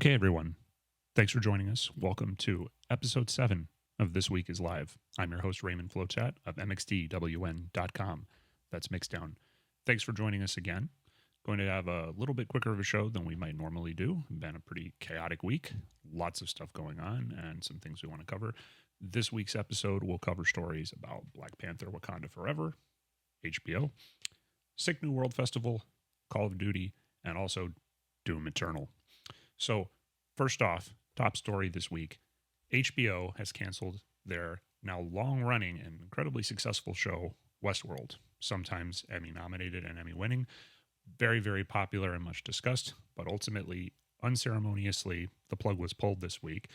Okay, everyone. Thanks for joining us. Welcome to episode 7 of This Week is Live. I'm your host, Raymond Flowchat of mxdwn.com. That's Mixdown. Thanks for joining us again. Going to have a little bit quicker of a show than we might normally do. Been a pretty chaotic week. Lots of stuff going on and some things we want to cover. This week's episode will cover stories about Black Panther, Wakanda Forever, HBO, Sick New World Festival, Call of Duty, and also Doom Eternal. So, first off, top story this week. HBO has canceled their now long-running and incredibly successful show, Westworld. Sometimes Emmy-nominated and Emmy-winning. Very, very popular and much discussed, but ultimately, unceremoniously, the plug was pulled this week.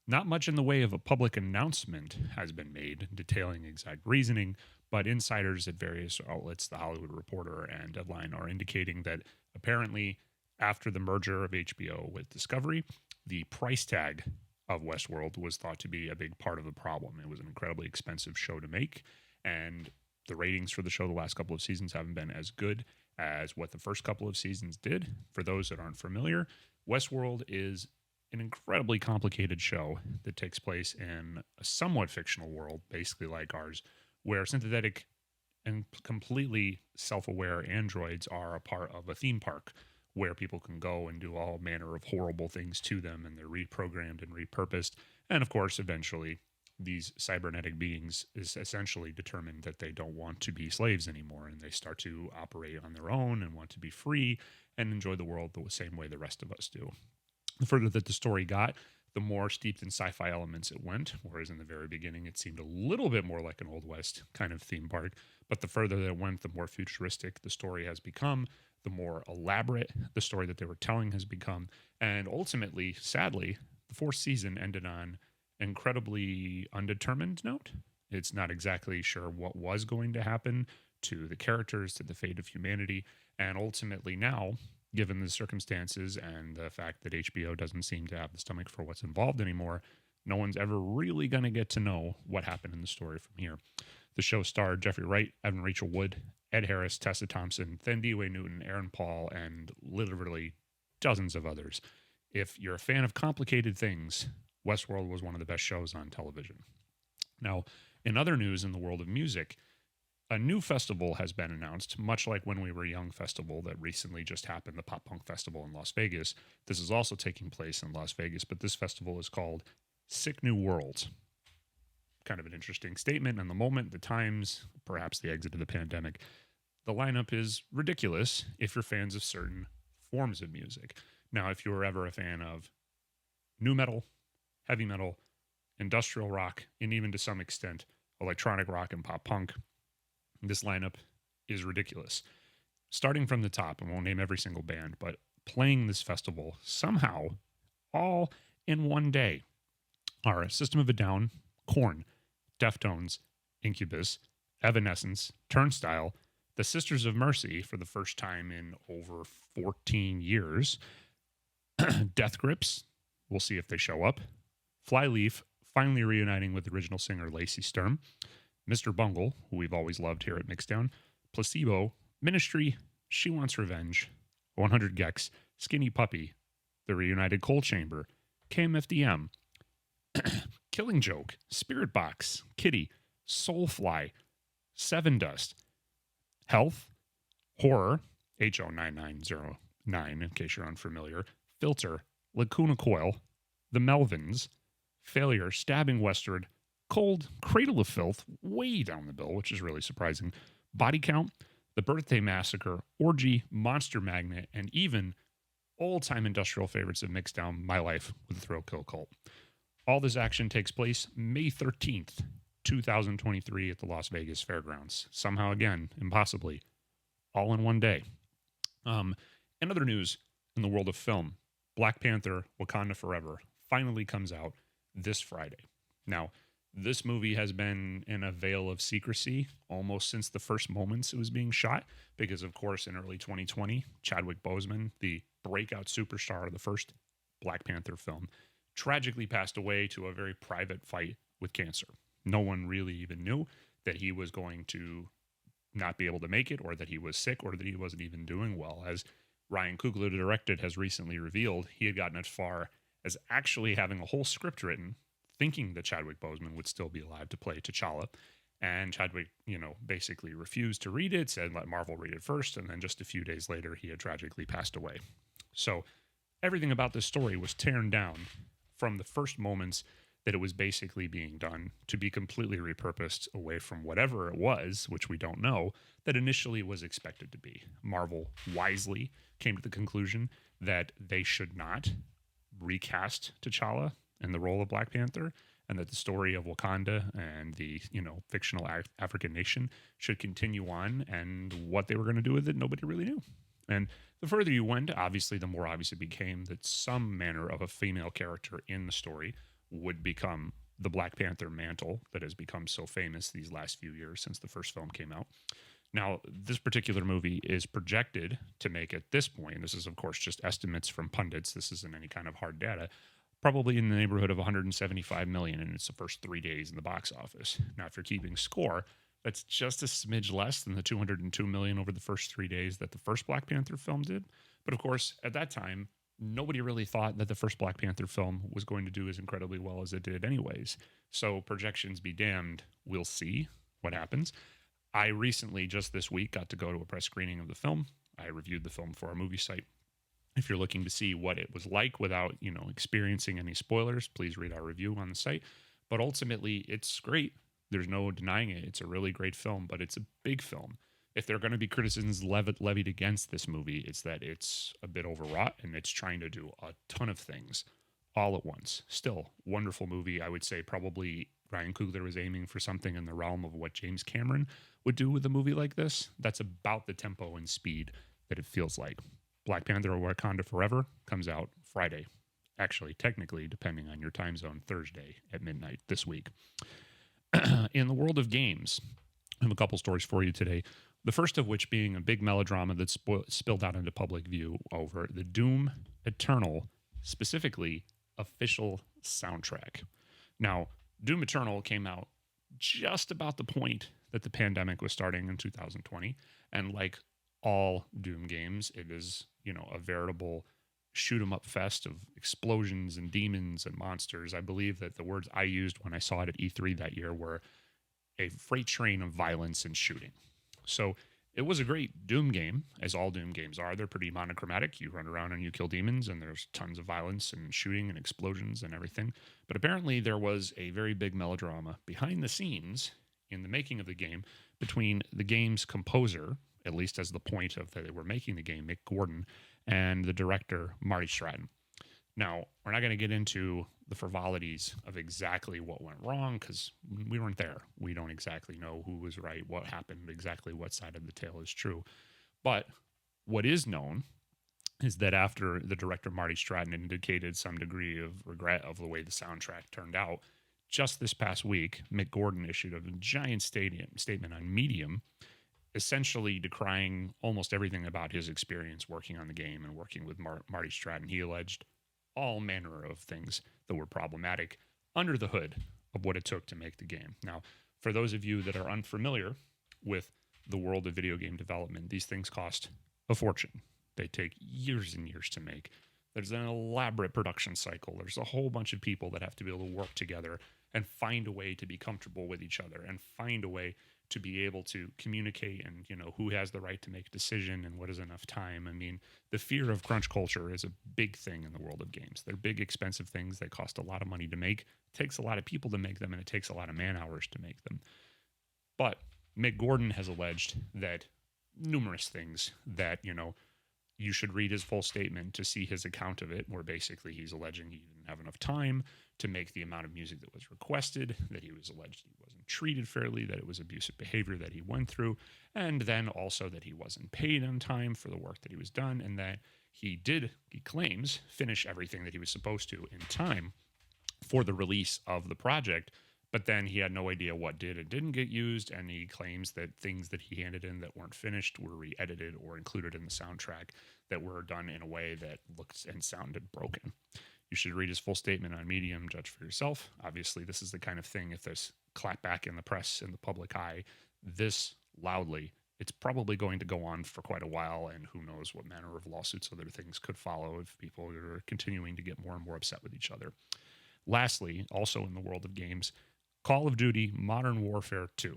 Not much in the way of a public announcement has been made detailing exact reasoning, but insiders at various outlets, The Hollywood Reporter and Deadline, are indicating that apparently after the merger of HBO with Discovery, the price tag of Westworld was thought to be a big part of the problem. It was an incredibly expensive show to make, and the ratings for the show the last couple of seasons haven't been as good as what the first couple of seasons did. For those that aren't familiar, Westworld is an incredibly complicated show that takes place in a somewhat fictional world, basically like ours, where synthetic and completely self-aware androids are a part of a theme park where people can go and do all manner of horrible things to them, and they're reprogrammed and repurposed. And of course, eventually, these cybernetic beings is essentially determined that they don't want to be slaves anymore, and they start to operate on their own and want to be free and enjoy the world the same way the rest of us do. The further that the story got, the more steeped in sci-fi elements it went, whereas in the very beginning it seemed a little bit more like an Old West kind of theme park. But the further that it went, the more futuristic the story has become, the more elaborate the story that they were telling has become. And ultimately, sadly, the fourth season ended on an incredibly undetermined note. It's not exactly sure what was going to happen to the characters, to the fate of humanity. And ultimately now, given the circumstances and the fact that HBO doesn't seem to have the stomach for what's involved anymore, no one's ever really going to get to know what happened in the story from here. The show starred Jeffrey Wright, Evan Rachel Wood, Ed Harris, Tessa Thompson, Thandie Newton, Aaron Paul, and literally dozens of others. If you're a fan of complicated things, Westworld was one of the best shows on television. Now, in other news in the world of music, a new festival has been announced, much like When We Were Young festival that recently just happened, the Pop Punk Festival in Las Vegas. This is also taking place in Las Vegas, but this festival is called Sick New World. Kind of an interesting statement in the moment, the times, perhaps the exit of the pandemic. The lineup is ridiculous if you're fans of certain forms of music. Now, if you were ever a fan of nu metal, heavy metal, industrial rock, and even to some extent electronic rock and pop punk, this lineup is ridiculous. Starting from the top, I won't name every single band, but playing this festival somehow all in one day are System of a Down, Korn, Deftones, Incubus, Evanescence, Turnstile, the Sisters of Mercy for the first time in over 14 years, Death Grips, we'll see if they show up, Flyleaf, finally reuniting with original singer Lacey Sturm, Mr. Bungle, who we've always loved here at Mixdown, Placebo, Ministry, She Wants Revenge, 100 Gex, Skinny Puppy, The Reunited Coal Chamber, KMFDM, Killing Joke, Spirit Box, Kitty, Soulfly, Seven Dust, Health, Horror, HO9909, in case you're unfamiliar, Filter, Lacuna Coil, The Melvins, Failure, Stabbing Westward, Cold, Cradle of Filth, way down the bill, which is really surprising, Body Count, The Birthday Massacre, Orgy, Monster Magnet, and even old-time industrial favorites of Mixdown, My Life with a Thrill Kill Cult. All this action takes place May 13th, 2023 at the Las Vegas Fairgrounds. Somehow, again, impossibly, all in one day. In other news in the world of film, Black Panther, Wakanda Forever finally comes out this Friday. Now, this movie has been in a veil of secrecy almost since the first moments it was being shot, because, of course, in early 2020, Chadwick Boseman, the breakout superstar of the first Black Panther film, tragically passed away to a very private fight with cancer. No one really even knew that he was going to not be able to make it, or that he was sick, or that he wasn't even doing well. As Ryan Coogler, the director, has recently revealed, he had gotten as far as actually having a whole script written, thinking that Chadwick Boseman would still be alive to play T'Challa. And Chadwick, basically refused to read it, said let Marvel read it first. And then just a few days later, he had tragically passed away. So everything about this story was teared down from the first moments that it was basically being done to be completely repurposed away from whatever it was, which we don't know, that initially was expected to be. Marvel wisely came to the conclusion that they should not recast T'Challa in the role of Black Panther, and that the story of Wakanda and the fictional African nation should continue on, and what they were going to do with it, nobody really knew. And the further you went, obviously, the more obvious it became that some manner of a female character in the story would become the Black Panther mantle that has become so famous these last few years since the first film came out. Now, this particular movie is projected to make, at this point, this is, of course, just estimates from pundits, this isn't any kind of hard data, probably in the neighborhood of 175 million in its first 3 days in the box office. Now, if you're keeping score, that's just a smidge less than the 202 million over the first 3 days that the first Black Panther film did. But of course, at that time, nobody really thought that the first Black Panther film was going to do as incredibly well as it did anyways. So projections be damned, we'll see what happens. I recently, just this week, got to go to a press screening of the film. I reviewed the film for our movie site. If you're looking to see what it was like without, experiencing any spoilers, please read our review on the site. But ultimately, it's great. There's no denying it. It's a really great film, but it's a big film. If there are going to be criticisms levied against this movie, it's that it's a bit overwrought and it's trying to do a ton of things all at once. Still, wonderful movie. I would say probably Ryan Coogler was aiming for something in the realm of what James Cameron would do with a movie like this. That's about the tempo and speed that it feels like. Black Panther or Wakanda Forever comes out Friday. Actually, technically, depending on your time zone, Thursday at midnight this week. In the world of games, I have a couple stories for you today. The first of which being a big melodrama that spilled out into public view over the Doom Eternal, specifically official soundtrack. Now, Doom Eternal came out just about the point that the pandemic was starting in 2020. And like all Doom games, it is, a veritable shoot 'em up fest of explosions and demons and monsters. I believe that the words I used when I saw it at E3 that year were a freight train of violence and shooting. So it was a great Doom game, as all Doom games are. They're pretty monochromatic. You run around and you kill demons, and there's tons of violence and shooting and explosions and everything. But apparently there was a very big melodrama behind the scenes in the making of the game between the game's composer, at least as the point of that they were making the game, Mick Gordon, and the director, Marty Stratton. Now, we're not going to get into the frivolities of exactly what went wrong because we weren't there. We don't exactly know who was right, what happened, exactly what side of the tale is true. But what is known is that after the director, Marty Stratton, indicated some degree of regret of the way the soundtrack turned out, just this past week, Mick Gordon issued a giant statement on Medium, essentially decrying almost everything about his experience working on the game and working with Marty Stratton. He alleged all manner of things that were problematic under the hood of what it took to make the game. Now, for those of you that are unfamiliar with the world of video game development, these things cost a fortune. They take years and years to make. There's an elaborate production cycle. There's a whole bunch of people that have to be able to work together and find a way to be comfortable with each other and find a way to be able to communicate and, who has the right to make a decision and what is enough time. I mean, the fear of crunch culture is a big thing in the world of games. They're big, expensive things. They cost a lot of money to make. It takes a lot of people to make them, and it takes a lot of man hours to make them. But Mick Gordon has alleged that numerous things that, you should read his full statement to see his account of it, where basically he's alleging he didn't have enough time to make the amount of music that was requested, that he was alleged he wasn't treated fairly, that it was abusive behavior that he went through, and then also that he wasn't paid on time for the work that he was done, and that he claims, finish everything that he was supposed to in time for the release of the project, but then he had no idea what did and didn't get used, and he claims that things that he handed in that weren't finished were re-edited or included in the soundtrack that were done in a way that looked and sounded broken. You should read his full statement on Medium, judge for yourself. Obviously, this is the kind of thing, if there's clapback in the press, in the public eye, this loudly, it's probably going to go on for quite a while, and who knows what manner of lawsuits, other things could follow if people are continuing to get more and more upset with each other. Lastly, also in the world of games, Call of Duty Modern Warfare 2.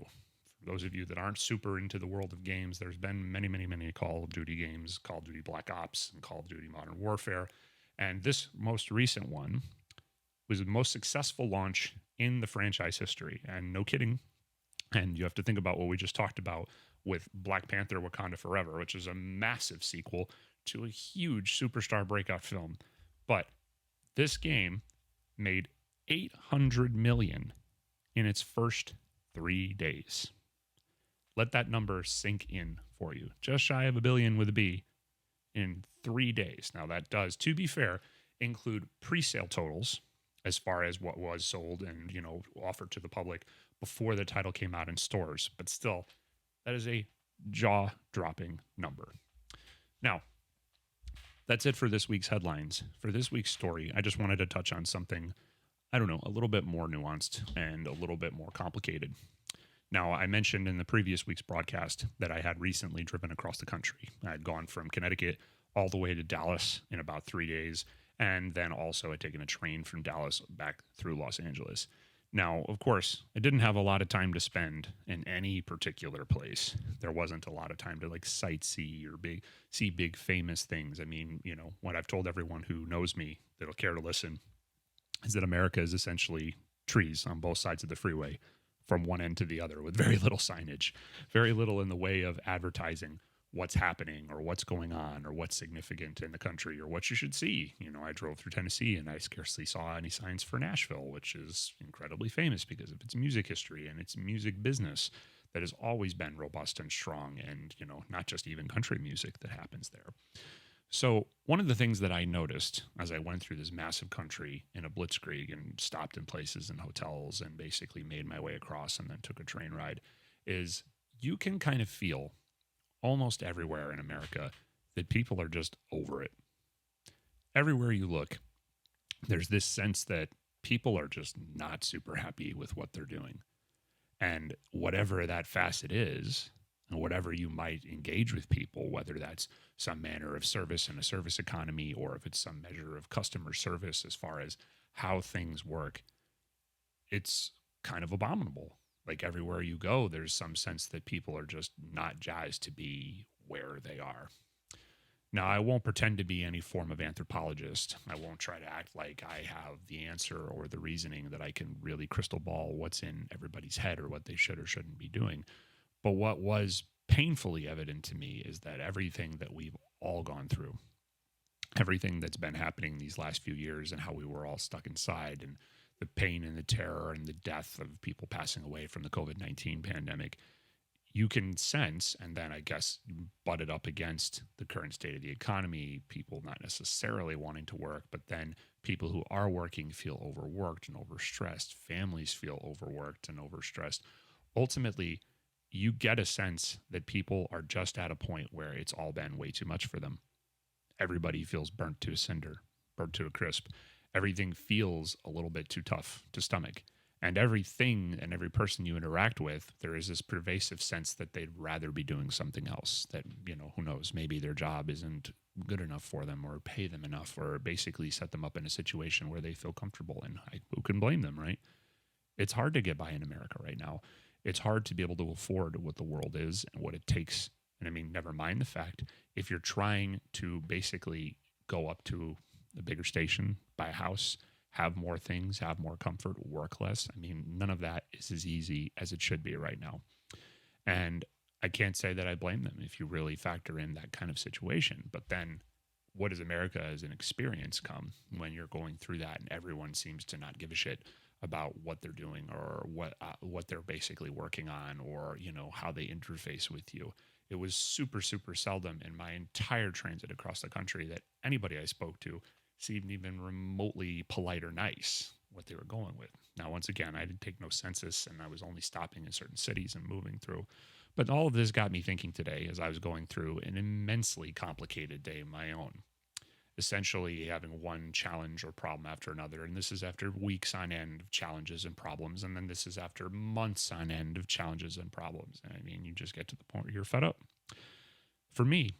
For those of you that aren't super into the world of games, there's been many, many, many Call of Duty games, Call of Duty Black Ops and Call of Duty Modern Warfare. And this most recent one was the most successful launch in the franchise history. And no kidding. And you have to think about what we just talked about with Black Panther Wakanda Forever, which is a massive sequel to a huge superstar breakout film. But this game made 800 million in its first 3 days. Let that number sink in for you. Just shy of $1 billion with a B in 3 days. Now that does, to be fair, include pre-sale totals as far as what was sold and, offered to the public before the title came out in stores. But still, that is a jaw-dropping number. Now, that's it for this week's headlines. For this week's story, I just wanted to touch on something, a little bit more nuanced and a little bit more complicated. Now, I mentioned in the previous week's broadcast that I had recently driven across the country. I had gone from Connecticut all the way to Dallas in about 3 days, and then also had taken a train from Dallas back through Los Angeles. Now, of course, I didn't have a lot of time to spend in any particular place. There wasn't a lot of time to sightsee or see big famous things. I mean, what I've told everyone who knows me that'll care to listen is that America is essentially trees on both sides of the freeway from one end to the other with very little signage, very little in the way of advertising what's happening or what's going on or what's significant in the country or what you should see. I drove through Tennessee and I scarcely saw any signs for Nashville, which is incredibly famous because of its music history and its music business that has always been robust and strong, and, not just even country music that happens there. So one of the things that I noticed as I went through this massive country in a blitzkrieg and stopped in places and hotels and basically made my way across and then took a train ride is you can kind of feel almost everywhere in America that people are just over it. Everywhere you look, there's this sense that people are just not super happy with what they're doing. And whatever that facet is, and whatever you might engage with people, whether that's some manner of service in a service economy or if it's some measure of customer service as far as how things work, it's kind of abominable. Like everywhere you go, there's some sense that people are just not jazzed to be where they are. Now, I won't pretend to be any form of anthropologist. I won't try to act like I have the answer or the reasoning that I can really crystal ball what's in everybody's head or what they should or shouldn't be doing. But what was painfully evident to me is that everything that we've all gone through, everything that's been happening these last few years and how we were all stuck inside and the pain and the terror and the death of people passing away from the COVID-19 pandemic, you can sense, and then I guess butt it up against the current state of the economy, people not necessarily wanting to work, but then people who are working feel overworked and overstressed. Families feel overworked and overstressed. Ultimately, you get a sense that people are just at a point where it's all been way too much for them. Everybody feels burnt to a cinder, burnt to a crisp. Everything feels a little bit too tough to stomach. And everything and every person you interact with, there is this pervasive sense that they'd rather be doing something else, that, who knows, maybe their job isn't good enough for them or pay them enough or basically set them up in a situation where they feel comfortable. And who can blame them, right? It's hard to get by in America right now. It's hard to be able to afford what the world is and what it takes. And I mean, never mind the fact, if you're trying to basically go up to a bigger station, buy a house, have more things, have more comfort, work less. I mean, none of that is as easy as it should be right now. And I can't say that I blame them if you really factor in that kind of situation. But then what does America as an experience come when you're going through that and everyone seems to not give a shit about what they're doing or what they're basically working on or, how they interface with you? It was super, super seldom in my entire transit across the country that anybody I spoke to seemed even remotely polite or nice what they were going with. Now, once again, I didn't take no census and I was only stopping in certain cities and moving through. But all of this got me thinking today as I was going through an immensely complicated day of my own. essentially having one challenge or problem after another. And this is after weeks on end of challenges and problems. And then this is after months on end of challenges and problems. And I mean, you just get to the point where you're fed up. For me,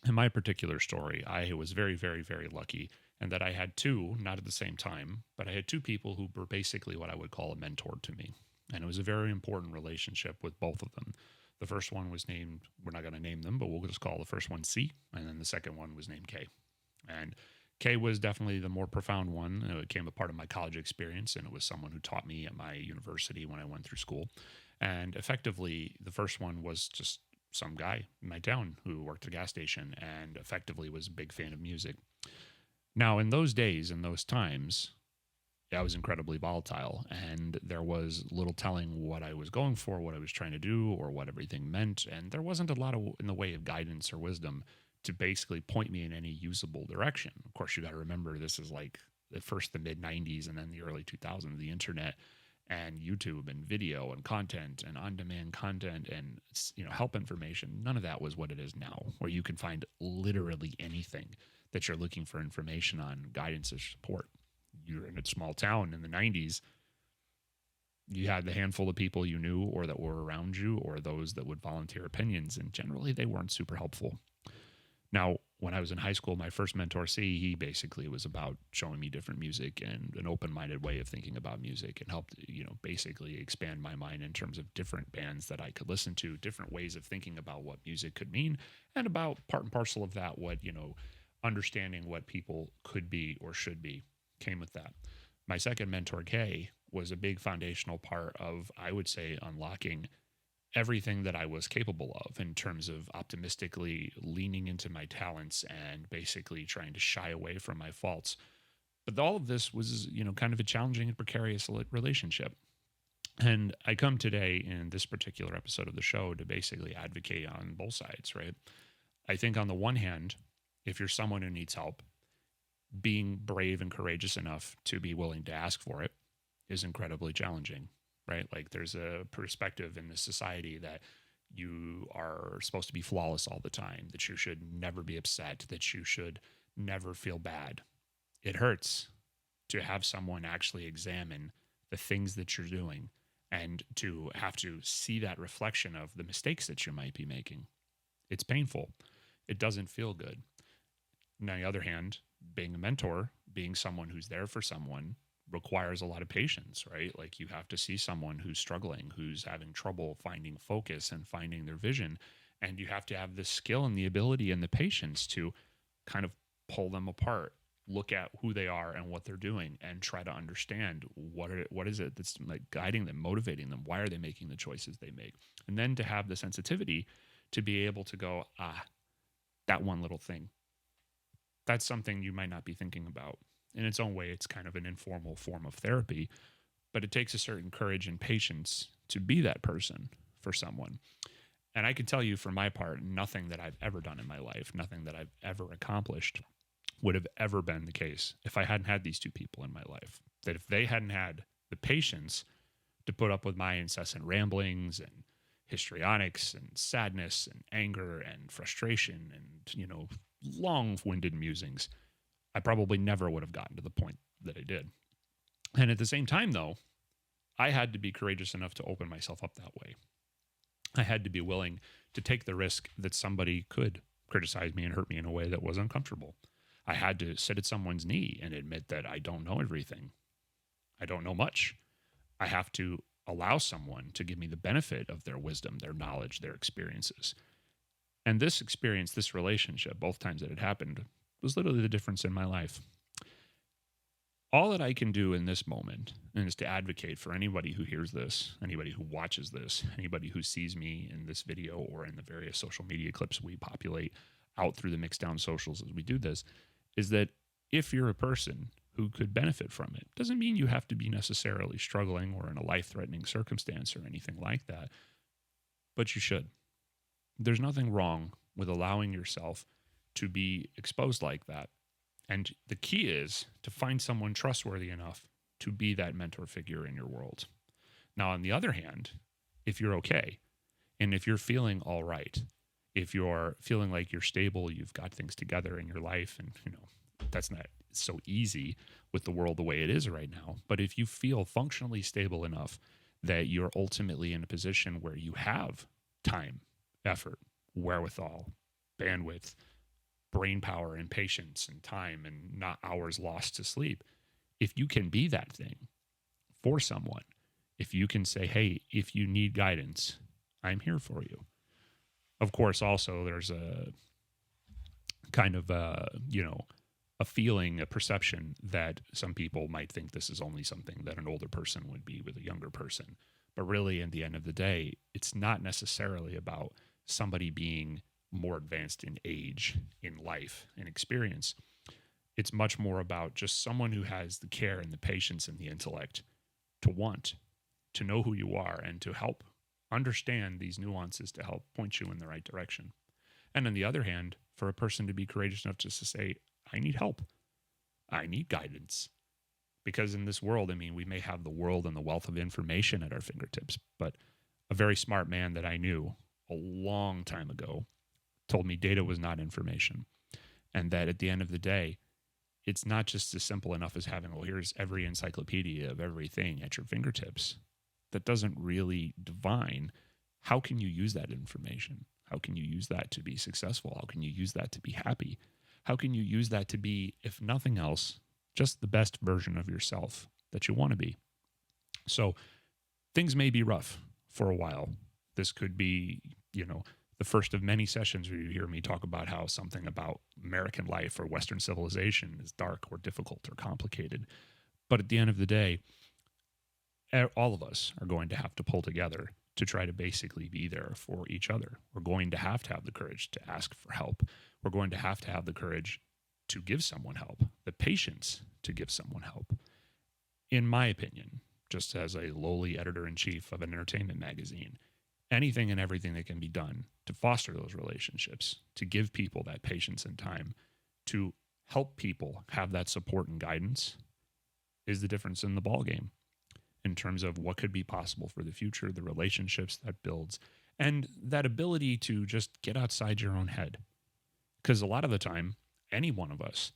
in my particular story, I was very, very, very lucky and that I had two, not at the same time, but I had two people who were basically what I would call a mentor to me. And it was a very important relationship with both of them. The first one was named, we're not going to name them, but we'll just call the first one C. And then the second one was named K. And K was definitely the more profound one. It became a part of my college experience, and it was someone who taught me at my university when I went through school. And effectively, the first one was just some guy in my town who worked at a gas station and effectively was a big fan of music. Now, in those days, in those times, I was incredibly volatile, and there was little telling what I was going for, what I was trying to do, or what everything meant. And there wasn't a lot of in the way of guidance or wisdom to basically point me in any usable direction. Of course, you got to remember this is like the mid 90s and then the early 2000s, the internet and YouTube and video and content and on-demand content and help information. None of that was what it is now, where you can find literally anything that you're looking for information on, guidance or support. You're in a small town in the 90s. You had the handful of people you knew or that were around you or those that would volunteer opinions, and generally they weren't super helpful. Now, when I was in high school, my first mentor, C, he basically was about showing me different music and an open-minded way of thinking about music, and helped, basically expand my mind in terms of different bands that I could listen to, different ways of thinking about what music could mean, and about part and parcel of that, what, understanding what people could be or should be came with that. My second mentor, K, was a big foundational part of, I would say, unlocking everything that I was capable of in terms of optimistically leaning into my talents and basically trying to shy away from my faults. But all of this was, kind of a challenging and precarious relationship. And I come today in this particular episode of the show to basically advocate on both sides, right? I think on the one hand, if you're someone who needs help, being brave and courageous enough to be willing to ask for it is incredibly challenging, right? Like there's a perspective in this society that you are supposed to be flawless all the time, that you should never be upset, that you should never feel bad. It hurts to have someone actually examine the things that you're doing and to have to see that reflection of the mistakes that you might be making. It's painful. It doesn't feel good. On the other hand, being a mentor, being someone who's there for someone requires a lot of patience, right? Like you have to see someone who's struggling, who's having trouble finding focus and finding their vision. And you have to have the skill and the ability and the patience to kind of pull them apart, look at who they are and what they're doing, and try to understand what is it that's like guiding them, motivating them. Why are they making the choices they make? And then to have the sensitivity to be able to go, that one little thing. That's something you might not be thinking about. In its own way, it's kind of an informal form of therapy, but it takes a certain courage and patience to be that person for someone. And I can tell you for my part, nothing that I've ever done in my life, nothing that I've ever accomplished would have ever been the case if I hadn't had these two people in my life. That if they hadn't had the patience to put up with my incessant ramblings and histrionics and sadness and anger and frustration and, long-winded musings, I probably never would have gotten to the point that I did. And at the same time, though, I had to be courageous enough to open myself up that way. I had to be willing to take the risk that somebody could criticize me and hurt me in a way that was uncomfortable. I had to sit at someone's knee and admit that I don't know everything. I don't know much. I have to allow someone to give me the benefit of their wisdom, their knowledge, their experiences. And this experience, this relationship, both times that it happened, was literally the difference in my life. All that I can do in this moment is to advocate for anybody who hears this, anybody who watches this, anybody who sees me in this video or in the various social media clips we populate out through the Mixed Down socials as we do this, is that if you're a person who could benefit from it, doesn't mean you have to be necessarily struggling or in a life-threatening circumstance or anything like that, but you should. There's nothing wrong with allowing yourself to be exposed like that. And the key is to find someone trustworthy enough to be that mentor figure in your world. Now, on the other hand, if you're okay, and if you're feeling all right, if you're feeling like you're stable, you've got things together in your life, and that's not so easy with the world the way it is right now. But if you feel functionally stable enough that you're ultimately in a position where you have time, effort, wherewithal, bandwidth, brain power, and patience and time, and not hours lost to sleep, if you can be that thing for someone, if you can say, hey, if you need guidance, I'm here for you. Of course, also there's a kind of a feeling, a perception that some people might think this is only something that an older person would be with a younger person. But really, in the end of the day, it's not necessarily about somebody being more advanced in age, in life, and experience. It's much more about just someone who has the care and the patience and the intellect to want to know who you are and to help understand these nuances to help point you in the right direction. And on the other hand, for a person to be courageous enough just to say, I need help. I need guidance. Because in this world, I mean, we may have the world and the wealth of information at our fingertips, but a very smart man that I knew a long time ago told me data was not information. And that at the end of the day, it's not just as simple enough as having, well, here's every encyclopedia of everything at your fingertips. That doesn't really define how can you use that information? How can you use that to be successful? How can you use that to be happy? How can you use that to be, if nothing else, just the best version of yourself that you want to be? So things may be rough for a while. This could be, the first of many sessions where you hear me talk about how something about American life or Western civilization is dark or difficult or complicated. But at the end of the day, all of us are going to have to pull together to try to basically be there for each other. We're going to have the courage to ask for help. We're going to have the courage to give someone help, the patience to give someone help. In my opinion, just as a lowly editor-in-chief of an entertainment magazine, anything and everything that can be done to foster those relationships, to give people that patience and time, to help people have that support and guidance is the difference in the ballgame in terms of what could be possible for the future, the relationships that builds, and that ability to just get outside your own head. Because a lot of the time, any one of us,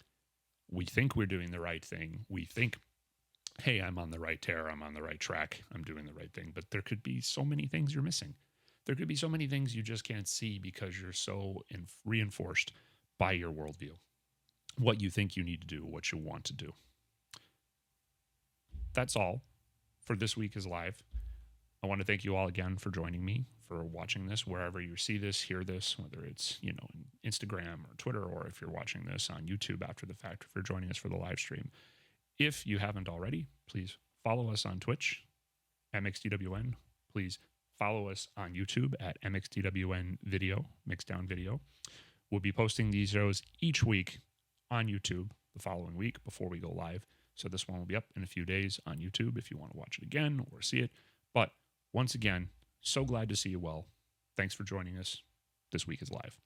we think we're doing the right thing. We think, hey, I'm on the right tear. I'm on the right track. I'm doing the right thing. But there could be so many things you're missing. There could be so many things you just can't see because you're so reinforced by your worldview, what you think you need to do, what you want to do. That's all for This Week is Live. I want to thank you all again for joining me, for watching this, wherever you see this, hear this, whether it's, in Instagram or Twitter, or if you're watching this on YouTube after the fact, if you're joining us for the live stream. If you haven't already, please follow us on Twitch, MXDWN. Please follow us on YouTube at MXDWN Video, Mixdown Video. We'll be posting these shows each week on YouTube the following week before we go live. So this one will be up in a few days on YouTube if you want to watch it again or see it. But once again, so glad to see you well. Thanks for joining us. This Week is Live.